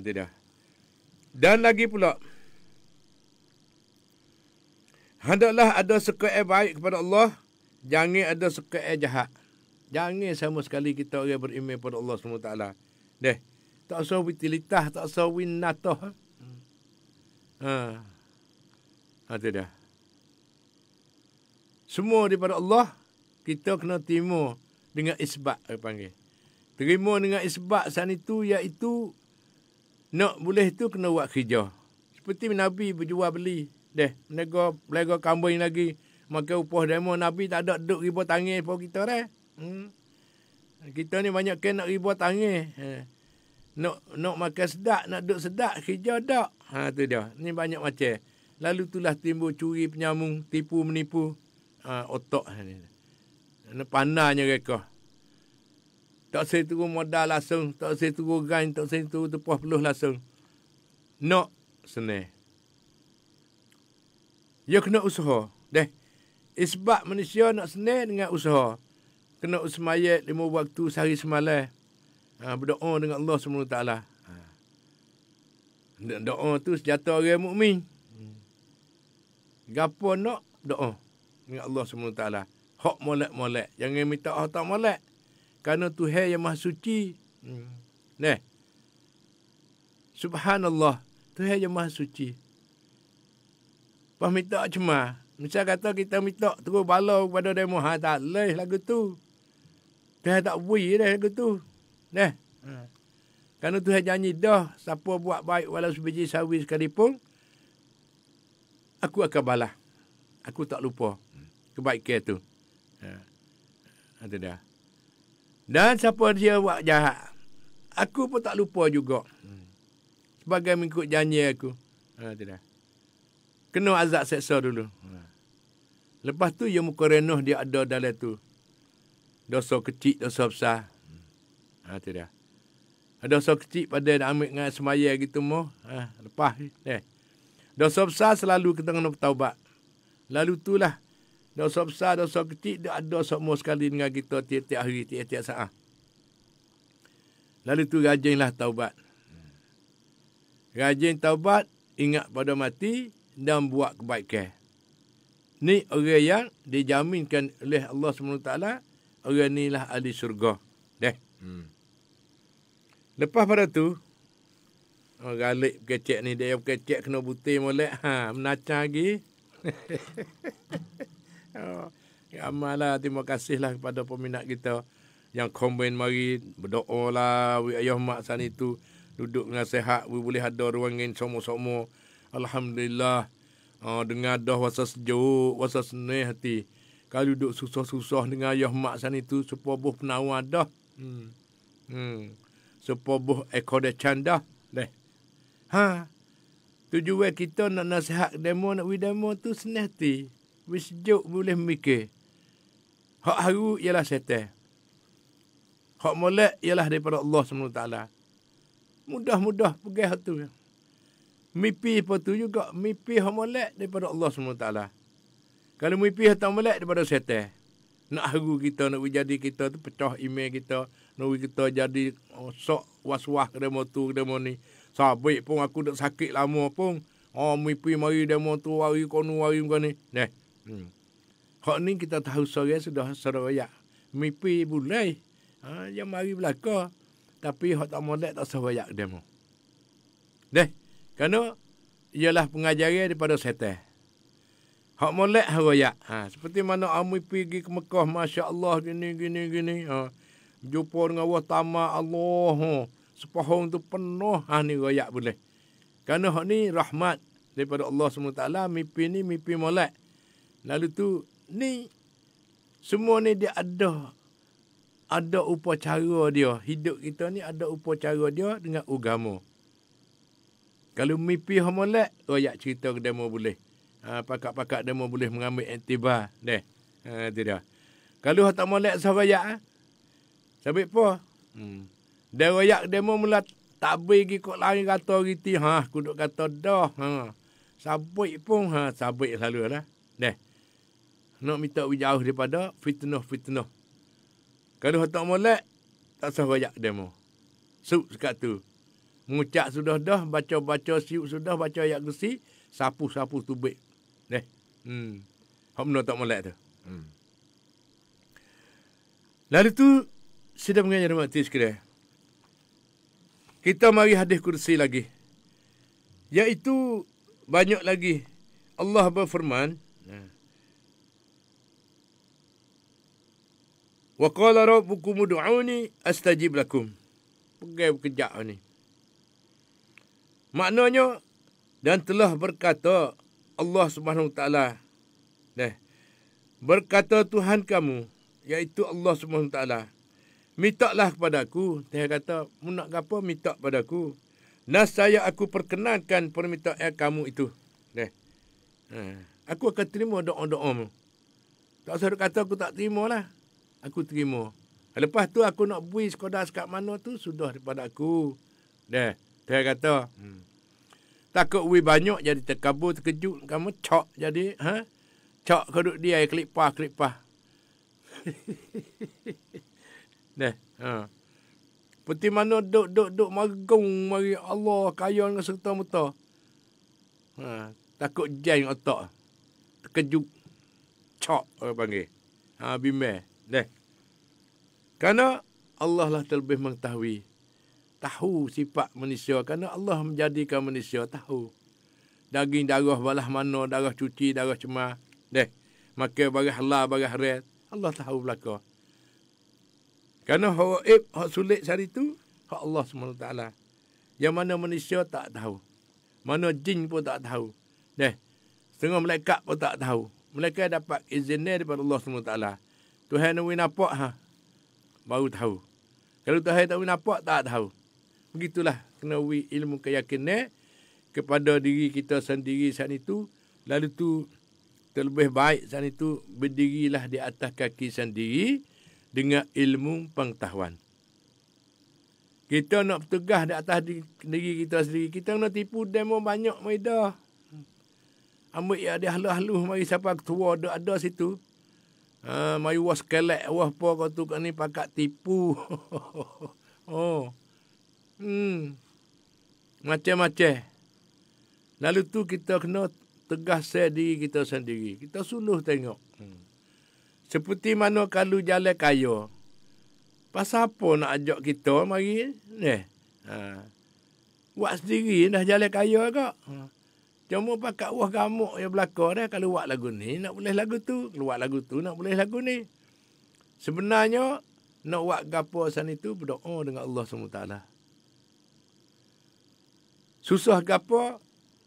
Tidak. Dan lagi pula. Hendaklah ada sekeel baik kepada Allah. Jangan ada sekeel jahat. Jangan sama sekali kita orang beriman kepada Allah SWT. Tak usah witilitah, tak usah winatah. Itu dah. Semua daripada Allah, kita kena terima dengan isbat, dia panggil. Terima dengan isbat sana itu, iaitu, nak boleh tu kena buat kerja. Seperti Nabi berjual beli. Belega kambing lagi. Maka upah demo Nabi tak ada duduk riba tangan pun kita dah. Kita ni banyak kan nak riba tangan. Nak makan sedap, nak duduk sedap, kerja tak. Tu dia. Ni banyak macam. Lalu itulah timbul curi, penyambung, tipu, menipu. Otak ni. Pandainya mereka. Tak saya turun modal langsung, tak saya turun gain, tak saya turun tepah peluh langsung. Nak senang. Ya kena usaha. Isbat manusia nak senang dengan usaha. Kena usmayat 5 waktu sehari semalam. Berdoa dengan Allah SWT. Doa tu senjata orang mukmin. Gapo nak doa dengan Allah SWT. Hak molek-molek. Jangan minta hak tak molek. Kerana Tuhan yang maha suci. Subhanallah. Tuhan yang maha suci. Pas minta cuma. Misal kata kita minta terus bala kepada demo. Tak boleh lagu tu. Tuhan tak beri dah lagu tu. Kerana Tuhan janji dah. Siapa buat baik walau sebiji sawi sekalipun. Aku akan balas. Aku tak lupa kebaikan tu. Itu dah. Dan siapa dia buat jahat. Aku pun tak lupa juga. Sebagai mengikut janji aku. Itu dah. Kena azab seksa dulu. Lepas tu yang muka renuh dia ada dalam tu. Dosa kecil, dosa besar. Itu dah. Dosa kecil pada nak ambil dengan semaya gitu mo. Lepas. Dosa besar selalu kita kena bertaubat. Lalu itulah. Dosa besar, dosa kecil, dia ada semua sekali dengan kita tiap-tiap hari, tiap-tiap saat. Lalu tu rajinlah taubat. Rajin taubat, ingat pada mati dan buat kebaikan. Ni orang yang dijaminkan oleh Allah SWT, orang ni lah ahli syurga. Lepas pada tu, galik kecek ni, dia kecek kena putih molek, menacang lagi. Amallah, terima kasihlah kepada peminat kita yang komen mari berdoa lah, ayah mak sana itu duduk dengan sehat, boleh ada ruangin sama-sama. Alhamdulillah. Dengar dah wasa sejuk, wasa senih hati. Kalau duduk susah-susah dengan ayah mak sana itu, sepubuh penawar dah. Sepubuh ekor dia canda. Tujuan kita nak nasihat demo, nak demo tu senih hati. Wis sejuk boleh mikir. Hak haru ialah setan. Hak molek ialah daripada Allah SWT. Mudah-mudah pergi hak tu. Mimpi apa tu juga, mimpi hak molek daripada Allah SWT. Kalau mimpi hak tak molek daripada setan. Nak haru kita, nak jadi kita tu pecah iman kita, nak kita jadi sok was-was demo tu, demo ni. Sabik pun aku dah sakit lama pun. Mimpi mari demo tu, hari kono, hari kau ni. Hak ni kita tahu sore sudah soroyak. Mimpi boleh. Yang mari belaka. Tapi hak tak molek tak soroyak demo. Kerana ialah pengajaran daripada setan. Hak molek royak. Seperti mana mimpi pergi ke Mekah, Masya Allah, gini. Jumpa dengan Allah tamat Allah. Sepahong tu penuh. Ni royak boleh. Kerana hak ni rahmat daripada Allah SWT. Mimpi ni mimpi molek. Lalu tu, ni semua ni dia ada upacara dia. Hidup kita ni ada upacara dia dengan agama. Kalau mimpi hak molek, royak cerita ke demo boleh. Pakak-pakak demo boleh mengambil iktibar. Tidak. Kalau hak tak molek royak, sabit apa? Dia royak demo mula tak bagi kok lari kata riti. Aku duk kata dah. Sabit pun, sabit selalu lah. Nak minta jauh daripada fitnah-fitnah. Kalau hak tak molek, tak sah royak demo. Sekat tu. Mengucap sudah dah, baca-baca siuk sudah, baca ayat kursi, sapu-sapu tubik. Hak benda tak molek tu. Lalu tu, sudah mengajar mati sekiranya. Kita mari hadis kursi lagi. Iaitu, banyak lagi. Allah berfirman, wa qala rabbukum ud'uni astajib lakum. Pegai berkejap ni. Maknanya, dan telah berkata Allah Subhanahu Wa Taala, berkata Tuhan kamu, iaitu Allah Subhanahu Wa Taala, mintalah kepadaku. Dia kata, mu nak apa minta padaku. Nasaya aku perkenankan permintaan kamu itu. Aku akan terima doa-doamu. Tak usah kata aku tak terima lah. Aku terima. Lepas tu aku nak bui sekadar sekat mana tu, sudah daripada aku. Dia kata, takut bui banyak jadi terkabur, terkejut. Kamu cok jadi, cok keduk dia, kelipah. Seperti mana duk magung mari Allah kaya dengan serta-merta. Takut jeng otak. Terkejut. Cok orang panggil. Bimbang. Kerana Allah lah terlebih mengetahui. Tahu sifat manusia. Kerana Allah menjadikan manusia tahu. Daging darah balah mana, darah cuci, darah cemar. Makan barang halal, barang haram. Allah tahu belaka. Kerana hak sulit hari itu, hak Allah SWT. Yang mana manusia tak tahu. Mana jin pun tak tahu. Setengah malaikat pun tak tahu. Malaikat dapat izin daripada Allah SWT. Tuhan nak nampak, baru tahu. Kalau Tuhan tak nampak, tak tahu. Begitulah kena ilmu keyakinan kepada diri kita sendiri saat itu. Lalu tu terlebih baik saat itu berdirilah di atas kaki sendiri dengan ilmu pengetahuan. Kita nak bertugas di atas diri kita sendiri. Kita nak tipu demo banyak medah. Ambil ya dia halu-halu mari siapa ketua ada situ. Mari was kelek wah apa kau tu kan ni pakat tipu. Macam-macam. Lalu tu kita kena tegas diri kita sendiri. Kita suluh tengok. Seperti mana kalau jalan kaya. Pasal apa nak ajak kita mari? Buat sendiri dah jalan kaya kak. Cuma pakat wah gamuk yang belakang dah. Kalau buat lagu ni nak boleh lagu tu. Keluar lagu tu nak boleh lagu ni. Sebenarnya nak buat gapo san itu berdoa dengan Allah SWT. Susah gapo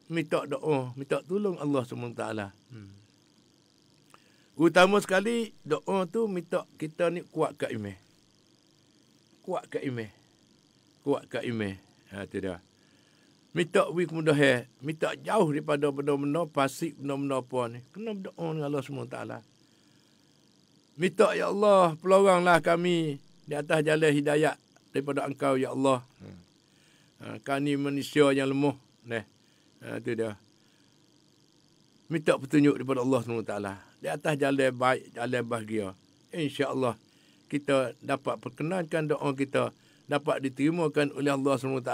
minta doa, minta tolong Allah SWT. Utama sekali doa tu minta kita ni kuat kat iman. Kuat kat iman. Kuat kat iman. Itu dia. Minta wi kemudahan, minta jauh daripada benda-benda pasik, benda-benda apa ni. Kena berdoa dengan Allah SWT. Minta ya Allah, peloranglah kami di atas jalan hidayat daripada Engkau ya Allah. Kami manusia yang lemah. Itu dia. Minta petunjuk daripada Allah SWT. Di atas jalan baik, jalan bahagia. InsyaAllah kita dapat perkenankan doa kita dapat diterimakan oleh Allah SWT.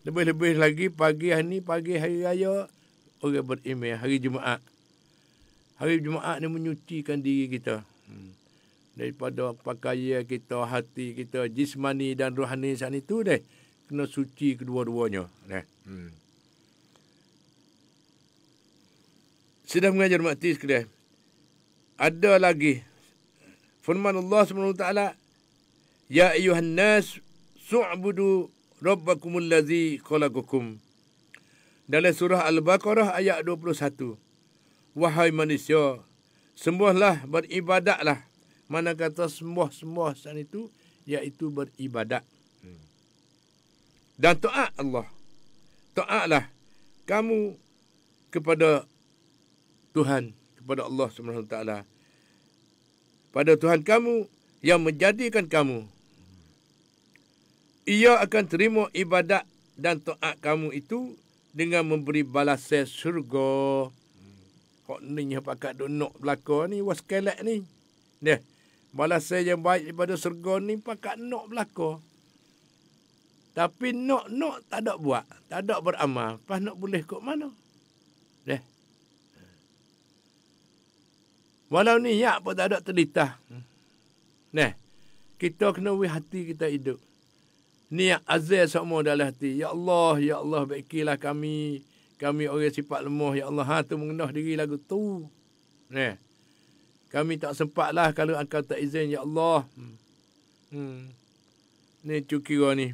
Lebih-lebih lagi pagi hari raya orang beriman, hari Jumaat. Hari Jumaat ni menyucikan diri kita. Daripada pakaian kita, hati kita, jismani dan rohani saat itu kena suci kedua-duanya. Sudah mengajar mati sekalian. Ada lagi firman Allah SWT, Ya ayuhan nas su'budu rabbakumul ladzi khalaqakum. Dalam surah Al-Baqarah ayat 21. Wahai manusia, sembahlah, beribadatlah. Mana kata sembah saat itu, iaitu beribadat. Dan taat Allah. Taatlah kamu kepada Tuhan, kepada Allah SWT. Pada Tuhan kamu yang menjadikan kamu. Ia akan terima ibadat dan taat kamu itu dengan memberi balasan syurga. Kok ni pakat duk nak belakang ni, waskelak ni. Balasan yang baik daripada syurga ni pakat nak belakang. Tapi nak tak ada buat, tak ada beramal. Pas nak boleh kok mana? Walau niat pun tak ada terlitah. Kita kena wih hati kita hidup. Niat azal semua dalam hati. Ya Allah, baikilah kami. Kami orang sifat lemah. Ya Allah, tu mengenah diri lagu tu. Kami tak sempatlah kalau Engkau tak izin. Ya Allah. Ni cukira ni.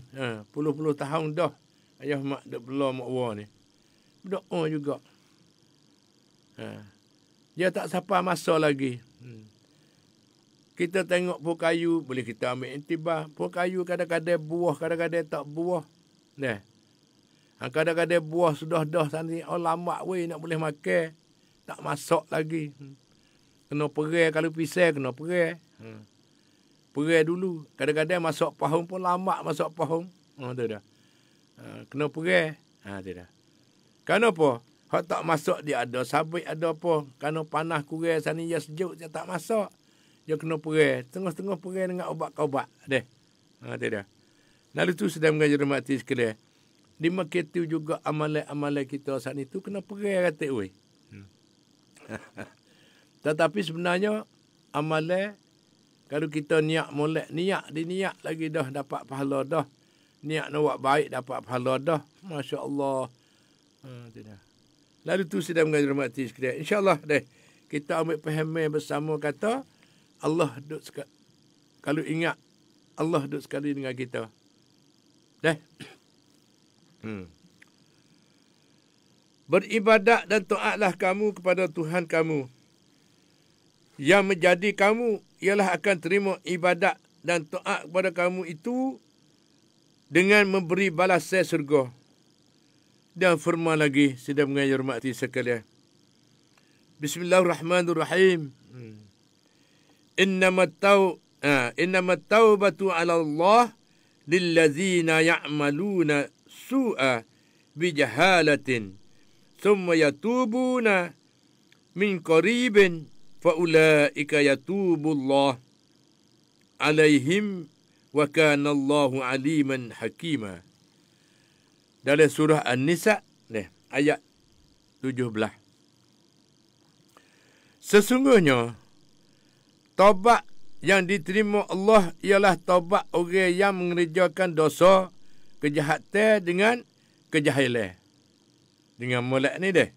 Puluh-puluh tahun dah. Ayah mak duk belah mak war ni. Berdoa juga. Dia tak sampai masa lagi. Kita tengok pohon kayu, boleh kita ambil intibah. Pohon kayu kadang-kadang buah, kadang-kadang tak buah. Kadang-kadang buah sudah dah sana. Lama weh nak boleh makan. Tak masak lagi. Kena perai, kalau pisang kena perai. Perai dulu. Kadang-kadang masak pahung pun lama masak pahung. Tu dah. Kena perai. Tu dah. Kenapa? Hak tak masak dia ada sabit ada apa. Kerana panas kurang sana dia sejuk dia tak masak. Dia kena perai. Tengah-tengah perai dengan ubat-ubat. Tu dah. Lalu tu sedang mengajar mati sekalian. Di Maketu juga amalan-amalan kita saat itu kena perai kata weh. Tetapi sebenarnya amalan kalau kita niat molek, niat lagi dah dapat pahala dah. Niat nak buat baik dapat pahala dah. Masya-Allah. Tu dah. Lalu tu sedang mengajar mati sekalian. InsyaAllah kita ambil pahaman bersama kata Allah duduk sekali. Kalau ingat Allah duduk sekali dengan kita. Beribadat dan taatlah kamu kepada Tuhan kamu. Yang menjadi kamu ialah akan terima ibadat dan taat kepada kamu itu dengan memberi balasan surga. Dan firman lagi sedang mengajar mati sekalian. Bismillahirrahmanirrahim. Innamat taubatu 'ala Allah lillazina ya'maluna su'a bijahalatin thumma yatubuna min qaribin faulaika yatubullah 'alaihim wa kana Allahu 'aliman hakima. Dalam surah An-Nisa ayat 17. Sesungguhnya, taubat yang diterima Allah ialah taubat orang yang mengerjakan dosa kejahatan dengan kejahilan. Dengan molek ni deh.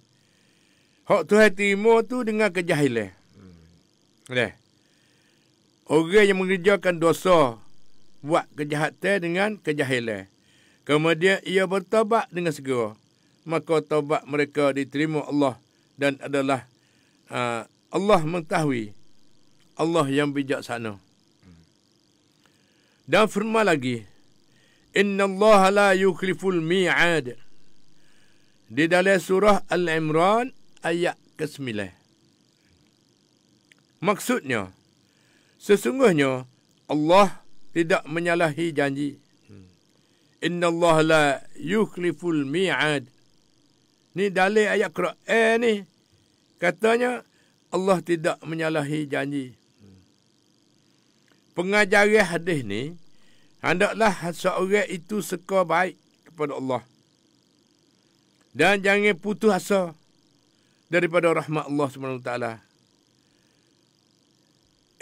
Hak Tuhan terima tu dengan kejahilan. Deh. Orang yang mengerjakan dosa buat kejahatan dengan kejahilan. Kemudian ia bertaubat dengan segera. Maka taubat mereka diterima Allah dan adalah Allah mengetahui. Allah yang bijaksana. Dan firman lagi, Inna Allah la yukhliful mi'ad. Di dalam surah Al-Imran ayat ke-9. Maksudnya, sesungguhnya Allah tidak menyalahi janji. Inna Allah la yukhliful mi'ad. Ni dalil ayat Quran ni. Katanya Allah tidak menyalahi janji. Pengajaran hadis ni, hendaklah seorang itu suka baik kepada Allah. Dan jangan putus asa daripada rahmat Allah SWT.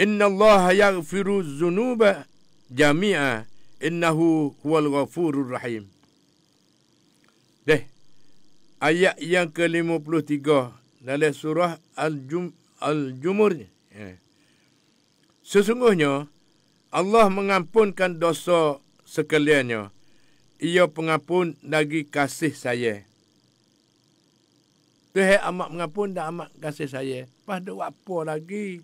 Inna Allah yaghfiru dzunuba jami'a. Innahu huwal ghafurur rahim. Ayat yang ke-53 dalam surah Al-Jumur. Sesungguhnya Allah mengampunkan dosa sekaliannya. Ia pengampun lagi kasih sayang. Tuhan amat mengampun dan amat kasih sayang. Pada apa lagi?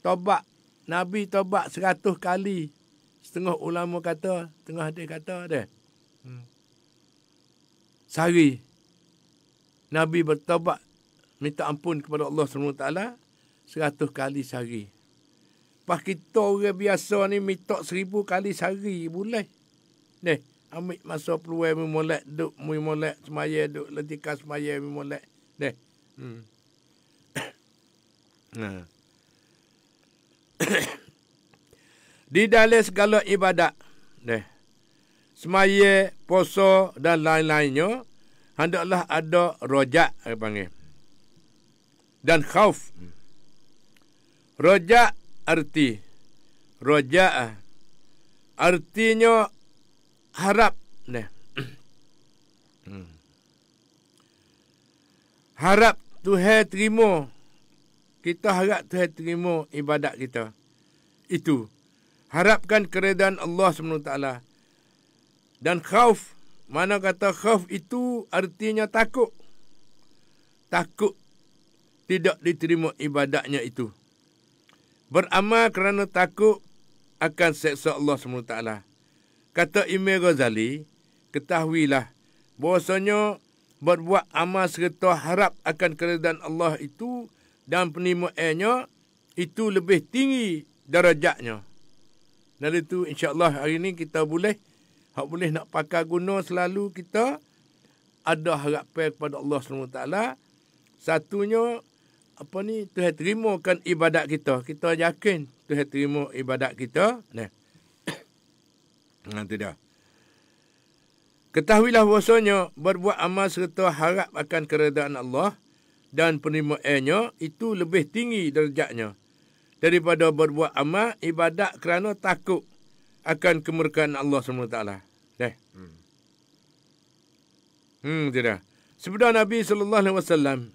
Taubat. Nabi taubat 100 kali. Setengah ulama kata, setengah hadis kata sehari Nabi bertaubat minta ampun kepada Allah SWT 100 kali sehari. Pas kita orang biasa ni minta 1000 kali sehari boleh. Ambil masa peluang memolek, duk memolek semaya, duk letika semaya memolek. Di dalam segala ibadat, semaya, puasa dan lain-lainnya, hendaklah ada rojak, panggil. Dan khauf. Rojak artinya harap. Harap Tuhan terima. Kita harap Tuhan terima ibadat kita. Itu. Harapkan keredaan Allah SWT. Dan khauf. Mana kata khauf itu artinya takut. Takut tidak diterima ibadatnya itu. Beramal kerana takut akan seksa Allah SWT. Kata Imam Ghazali, ketahuilah bahwasanya berbuat amal serta harap akan keredaan Allah itu dan penerimaannya itu lebih tinggi darajatnya. Dan itu insya-Allah hari ini kita boleh nak pakai guna selalu kita ada harapan kepada Allah SWT. Satunya Tuhan terimakan ibadat kita. Kita yakin Tuhan terima ibadat kita. Itu dah. Ketahuilah bahwasanya berbuat amal serta harap akan keredaan Allah dan penerimaannya itu lebih tinggi darjatnya daripada berbuat amal ibadat kerana takut akan kemurkaan Allah SWT. Tidak. Sabda Nabi SAW,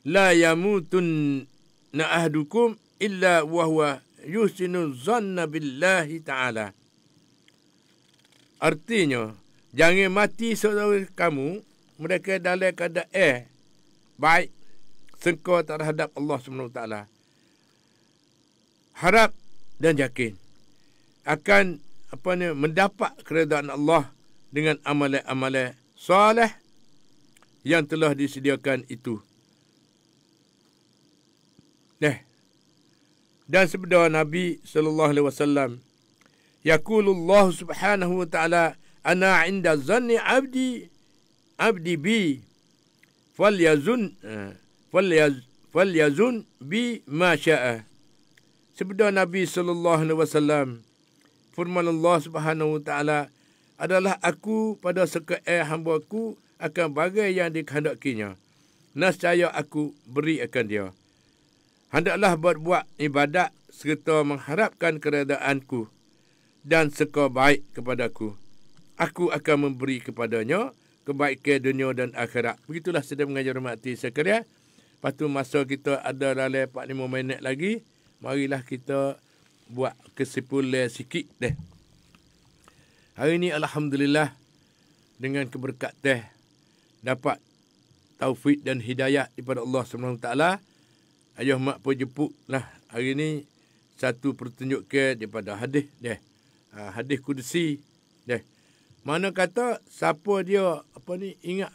La yamutunna ahdukum illa wahwa yusinu zanna billahi ta'ala. Artinya, jangan mati saudara kamu, mereka dalam keadaan baik, sangka terhadap Allah SWT. Harap dan yakin akan mendapat keredaan Allah dengan amalan-amalan soleh yang telah disediakan itu. Dan sabda Nabi sallallahu alaihi wasallam, yaqulullah subhanahu wa ta'ala, ana 'inda zanni 'abdi bi falyazun bi ma syaa. Sabda Nabi sallallahu alaihi wasallam, firman Allah subhanahu wa ta'ala adalah aku pada sekalian hamba-Ku akan bagai yang dikehendakinya. Nescaya aku beri akan dia. Hendaklah berbuat ibadat serta mengharapkan keredaanku dan suka baik kepadaku. Aku akan memberi kepadanya kebaikan dunia dan akhirat. Begitulah sedang mengajar mati sekalian. Lepas tu masa kita ada dalam 4-5 minit lagi, marilah kita buat kesimpulan sikit deh. Hari ini alhamdulillah dengan keberkatan dapat taufik dan hidayah daripada Allah SWT. Ayah mak pun jemputlah hari ini satu pertunjukan daripada hadis deh. Hadis kudusi deh. Mana kata siapa dia ingat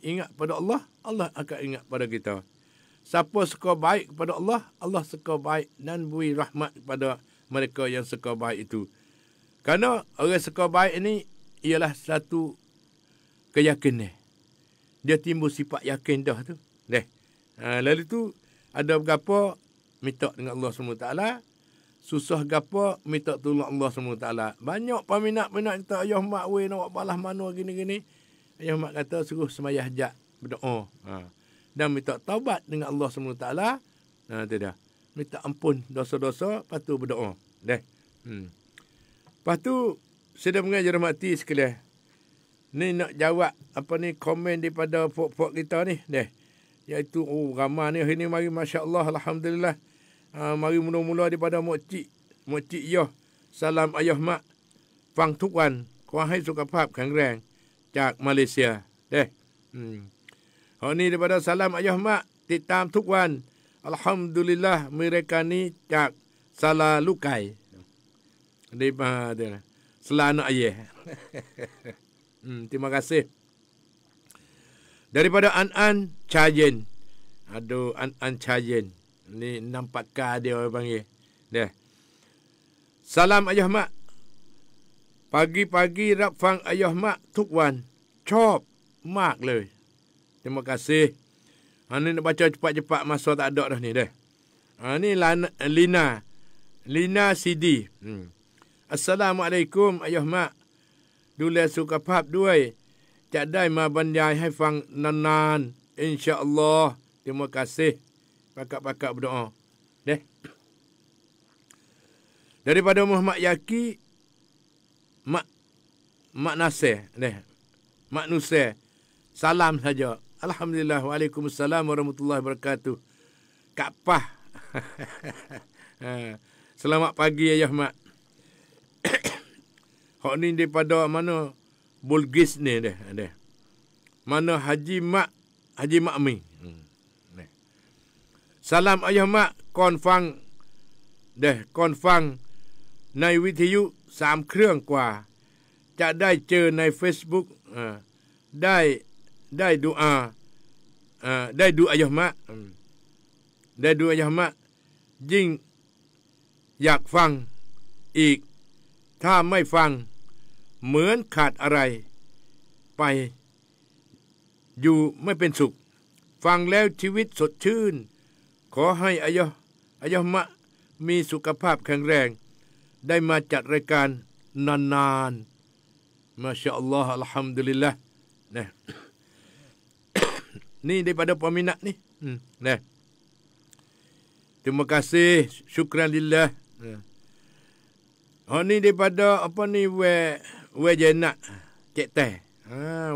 ingat pada Allah, Allah akan ingat pada kita. Siapa suka baik kepada Allah, Allah suka baik dan beri rahmat kepada mereka yang suka baik itu. Kerana orang suka baik ini ialah satu keyakinan. Dia timbul sifat yakin dah tu. Lalu tu ada berapa minta dengan Allah SWT. Susah gapo minta tolong Allah SWT. Banyak peminat-peminat kata, ayah mak weh nak balas mana gini-gini. Ayah mak kata suruh semayah hajat, berdoa. Dan minta taubat dengan Allah SWT. Itu dah. Minta ampun dosa-dosa, lepas tu berdoa. Lepas tu, saya dah mengajar mati sekalian. Ni nak jawab komen daripada pok-pok kita ni. Iaitu, ramai ni hari ni mari Masya Allah, Alhamdulillah. Mari mula-mula daripada Mokcik Yoh. Salam ayah mak. Fang Tuan. Kuahai suka pap kang rang. Cak Malaysia. Ni daripada salam ayah mak. Titam Tuan. Alhamdulillah mereka ni cak salah lukai. Daripada selana ayah. Terima kasih. Daripada An Cayen. Aduh, An Cayen. Ni nampak kah dia orang panggil. Salam ayah mak. Pagi-pagi rap fang ayah mak Tuan. Chop mak le. Terima kasih. Ni nak baca cepat-cepat masa tak ada dah ni ni Lina CD. Assalamualaikum ayah mak. Dule suka pap duai. Cak dai ma bandai hai fang nan insya-Allah. Terima kasih. Pakak-pakak berdoa. Daripada Muhammad Yaki, Mak Nasir. Mak Nusir. Salam saja. Alhamdulillah. Waalaikumsalam warahmatullahi wabarakatuh. Kak Pah. Selamat pagi ayah mak. Hak ni daripada mana? Bulgis ni Mana Haji Mak Mi. Salam ayah mak. Konfang ในวิทยุ3 เครื่องกว่าจะได้เจอใน Facebook ได้ดูอายะมะได้ดูอายะมะยิ่งอยากฟังอีกถ้าไม่ฟังเหมือนขาดอะไรไปอยู่ไม่เป็นสุขฟังแล้วชีวิตสดชื่นขอให้อายะมะมีสุขภาพแข็งแรงได้มาจัดรายการนานๆมาชาอัลลอฮ์อัลฮัมดุลิลละนี่daripada peminat ni. Terima kasih. Syukran lillah. Ni daripada we jenak cek teh.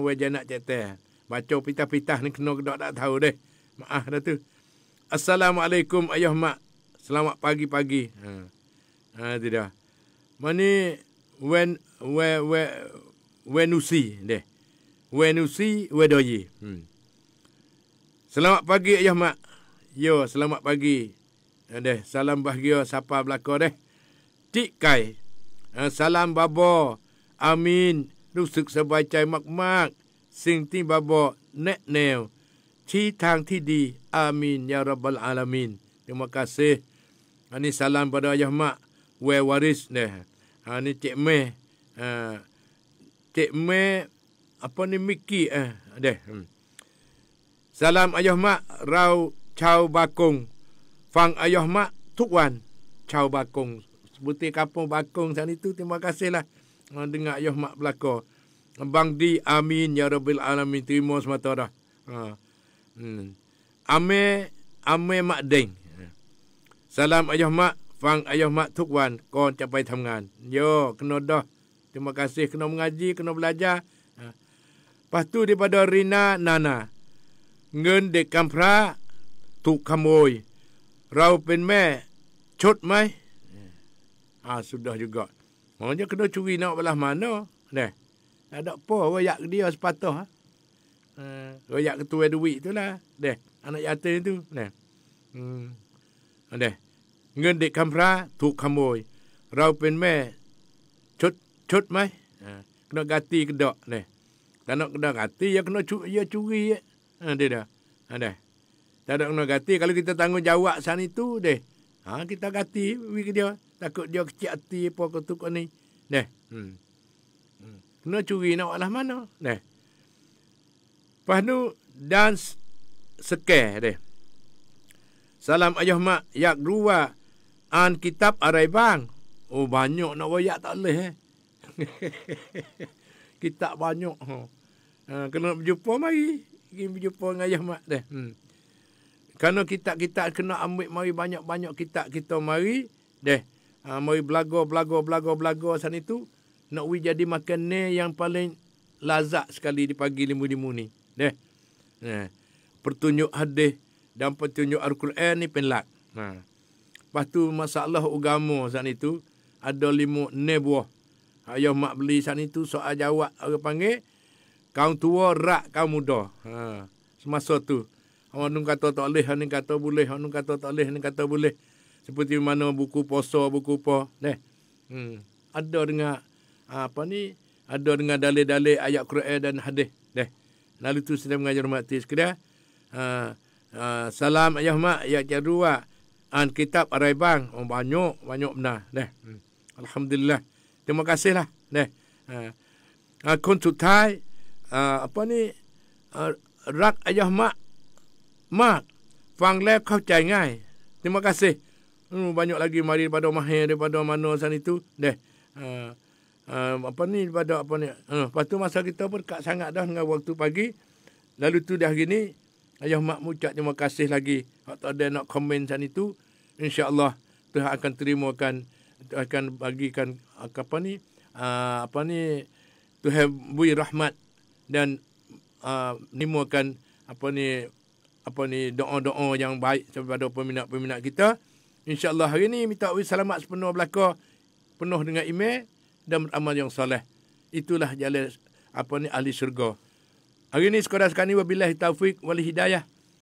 We jenak cek teh. Baca pitah-pitah ni kena tak tahu deh. Maaf dah tu. Assalamualaikum ayah mak. Selamat pagi-pagi. Tidak. Mani Wenusi deh. Wenusi wedoyi. Selamat pagi ayah mak. Yo, selamat pagi. Salam bahagia siapa belaka deh. Cik Kai. Salam babo. Amin. รู้สึกสบายใจมากๆสิ่งที่บาบอแนะแนวชี้ทางที่ดีอามีนยารับบลอาลามีน terima kasih. Ini salam pada ayah mak waris ini Cik Meh Miki salam ayah mak rau Chau Bakung fang ayah mak ทุกวัน Chau Bakung sebuti kampung Bakung sana itu. Terima kasihlah dengar ayah mak belaka. Abang Di, amin ya rabbil alamin. Terima semata dah. Ame Mak Deng. Salam ayah mak, fang ayah mak tuk wan, kon capai thamngan. Yo, kena dah. Terima kasih, kena mengaji, kena belajar. Lepas tu daripada Rina Nana. Ngen dek kampra, tuk kamoi. Rau pen me, chot mai. Sudah juga. Maknanya kena curi nak belah mana. Dah. Ada apa, royak dia sepatah. Royak ketua duit tu lah. Dah. Anak yatim tu. Dah. Dah. Ngen dek kampra, tuk kamoi. Rau pen me, chot mai. Kena gati kedak. Dah. Tak nak kena gati, ya kena curi. Dia dah. Dah. Tak ada kena gati. Kalau kita tanggungjawab sana itu, deh. Kita gati ke dia. Takut dia kecil hati apa ketuk ni. Deh. Kena curi nak lah mana. Deh. Lepas tu, dan sekeh deh. Salam ayah mak, yak dua. An kitab arai bang. Oh, banyak nak wayak tak boleh. Kitab banyak. Kena berjumpa mari. Pergi berjumpa dengan ayah mak deh. Kerana kitab-kitab kena ambil mari banyak-banyak kitab kita mari. Deh. Mari belaga sana itu. Nak jadi makan ni yang paling lazat sekali di pagi limu-limu ni. Deh. Pertunjuk hadis dan pertunjuk Al-Quran ni penlat. Lepas tu masalah agama sana itu. Ada 5 buah. Ayah mak beli sana itu soal jawab orang panggil. Kaum tua rak kaum muda. Semasa tu. Orang kata tak boleh, orang kata boleh, orang kata tak boleh, orang kata boleh. Seperti mana buku puasa, buku apa. Ada dengan ada dengan dalil-dalil ayat Quran dan hadis. Lalu tu sedang mengajar mati sekalian. Salam ayah mak, ya kedua. An kitab arai bang. Oh, banyak benar. Alhamdulillah. Terima kasihlah. Kon sutai rak ayah mak. Mak, fang le kau cai ngai. Terima kasih. Banyak lagi mari daripada mahir, daripada mana sana itu. Daripada apa ni. Lepas tu masa kita berkat sangat dah dengan waktu pagi. Lalu tu dah gini, ayah mak ucap terima kasih lagi. Kalau ada nak komen sana itu, insya-Allah Tuhan akan terimakan, akan bagikan Tuhan beri rahmat dan nimakan doa-doa yang baik kepada peminat-peminat kita. InsyaAllah hari ini minta selamat sepenuh belaka, penuh dengan iman dan beramal yang soleh. Itulah jalan ahli syurga. Hari ini sekadar sekali wabillahi taufik wal hidayah.